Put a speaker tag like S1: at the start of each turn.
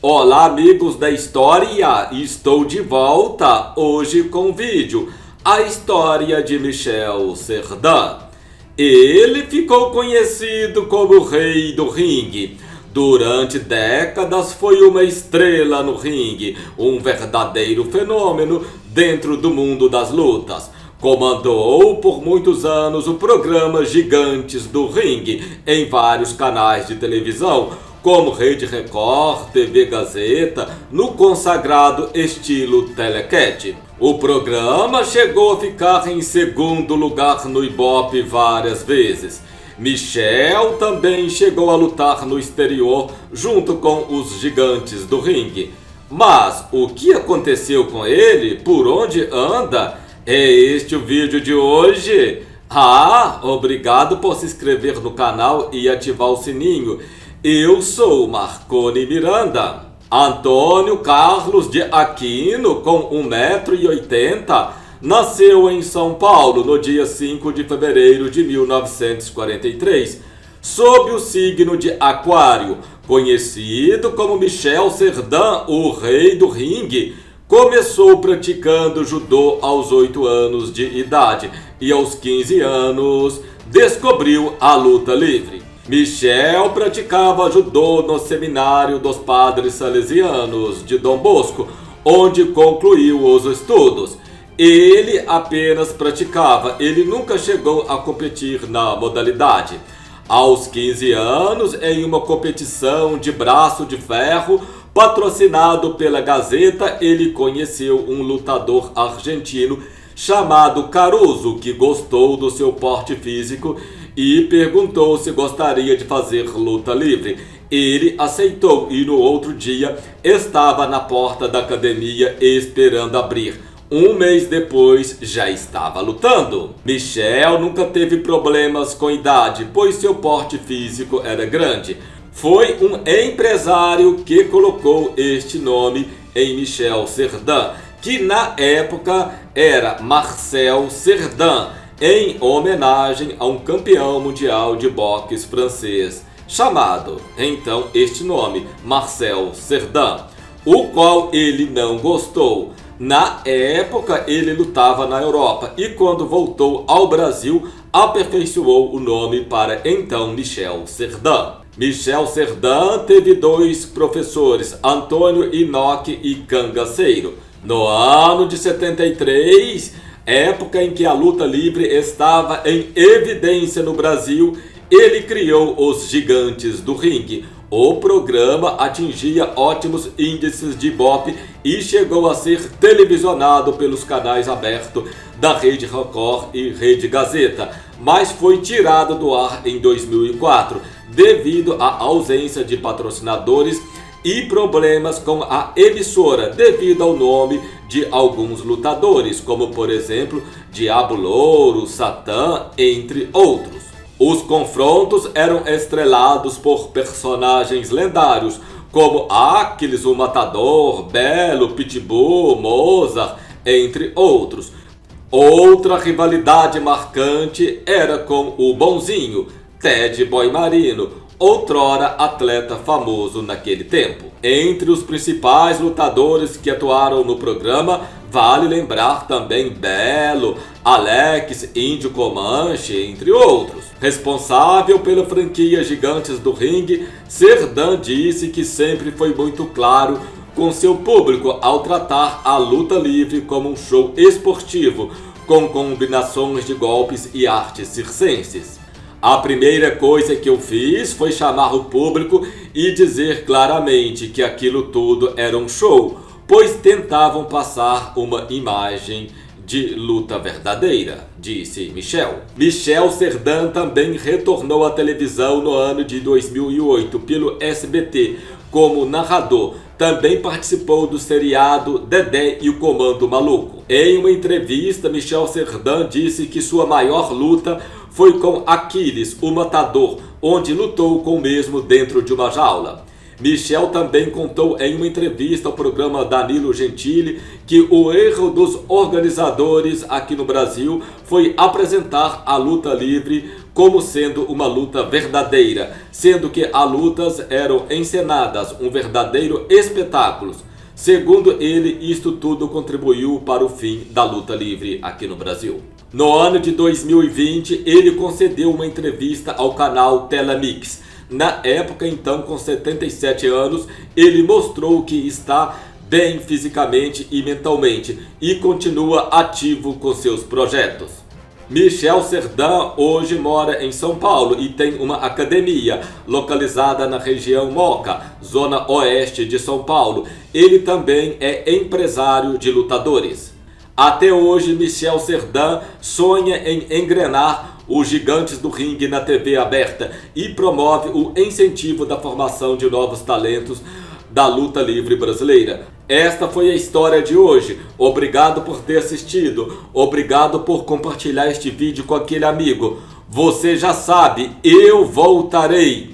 S1: Olá, amigos da história, estou de volta hoje com o vídeo A História de Michel Cerdan. Ele ficou conhecido como o Rei do Ringue. Durante décadas foi uma estrela no ringue, um verdadeiro fenômeno dentro do mundo das lutas. Comandou por muitos anos o programa Gigantes do Ringue em vários canais de televisão, como Rede Record, TV Gazeta, no consagrado estilo Telecat. O programa chegou a ficar em segundo lugar no Ibope várias vezes. Michel também chegou a lutar no exterior junto com os Gigantes do Ringue. Mas o que aconteceu com ele? Por onde anda? É este o vídeo de hoje. Obrigado por se inscrever no canal e ativar o sininho. Eu sou Marconi Miranda. Antônio Carlos de Aquino, com 1,80 m, nasceu em São Paulo no dia 5 de fevereiro de 1943, sob o signo de Aquário. Conhecido como Michel Cerdan, o Rei do Ringue, começou praticando judô aos 8 anos de idade e aos 15 anos descobriu a luta livre. Michel praticava judô no Seminário dos Padres Salesianos de Dom Bosco, onde concluiu os estudos. Ele apenas praticava, ele nunca chegou a competir na modalidade. Aos 15 anos, em uma competição de braço de ferro, patrocinado pela Gazeta, ele conheceu um lutador argentino chamado Caruso, que gostou do seu porte físico e perguntou se gostaria de fazer luta livre. Ele aceitou e no outro dia estava na porta da academia esperando abrir. Um mês depois já estava lutando. Michel nunca teve problemas com idade, pois seu porte físico era grande. Foi um empresário que colocou este nome em Michel Cerdan, que na época era Marcel Cerdan, em homenagem a um campeão mundial de boxe francês, chamado, então, este nome, Marcel Cerdan, o qual ele não gostou. Na época, ele lutava na Europa e quando voltou ao Brasil, aperfeiçoou o nome para, então, Michel Cerdan. Michel Cerdan teve 2 professores, Antônio Inoque e Cangaceiro. No ano de 73, época em que a luta livre estava em evidência no Brasil, ele criou os Gigantes do Ringue. O programa atingia ótimos índices de Ibope e chegou a ser televisionado pelos canais abertos da Rede Record e Rede Gazeta, mas foi tirado do ar em 2004 devido à ausência de patrocinadores e problemas com a emissora devido ao nome de alguns lutadores, como por exemplo Diabo Louro, Satã, entre outros. Os confrontos eram estrelados por personagens lendários como Aquiles, o Matador, Belo, Pitbull, Mozart, entre outros. Outra rivalidade marcante era com o Bonzinho, Ted Boy Marino, outrora atleta famoso naquele tempo. Entre os principais lutadores que atuaram no programa, vale lembrar também Belo, Alex, Índio Comanche, entre outros. Responsável pela franquia Gigantes do Ringue, Cerdan disse que sempre foi muito claro com seu público ao tratar a luta livre como um show esportivo, com combinações de golpes e artes circenses. A primeira coisa que eu fiz foi chamar o público e dizer claramente que aquilo tudo era um show, pois tentavam passar uma imagem de luta verdadeira, disse Michel. Michel Cerdan também retornou à televisão no ano de 2008 pelo SBT como narrador. Também participou do seriado Dedé e o Comando Maluco. Em uma entrevista, Michel Cerdan disse que sua maior luta foi com Aquiles, o Matador, onde lutou com o mesmo dentro de uma jaula. Michel também contou em uma entrevista ao programa Danilo Gentili que o erro dos organizadores aqui no Brasil foi apresentar a luta livre como sendo uma luta verdadeira, sendo que as lutas eram encenadas, um verdadeiro espetáculo. Segundo ele, isto tudo contribuiu para o fim da luta livre aqui no Brasil. No ano de 2020, ele concedeu uma entrevista ao canal Telemix. Na época, então, com 77 anos, ele mostrou que está bem fisicamente e mentalmente e continua ativo com seus projetos. Michel Serdã hoje mora em São Paulo e tem uma academia localizada na região Moca, zona oeste de São Paulo. Ele também é empresário de lutadores. Até hoje, Michel Serdã sonha em engrenar os gigantes do ringue na TV aberta e promove o incentivo da formação de novos talentos da luta livre brasileira. Esta foi a história de hoje. Obrigado por ter assistido. Obrigado por compartilhar este vídeo com aquele amigo. Você já sabe, eu voltarei.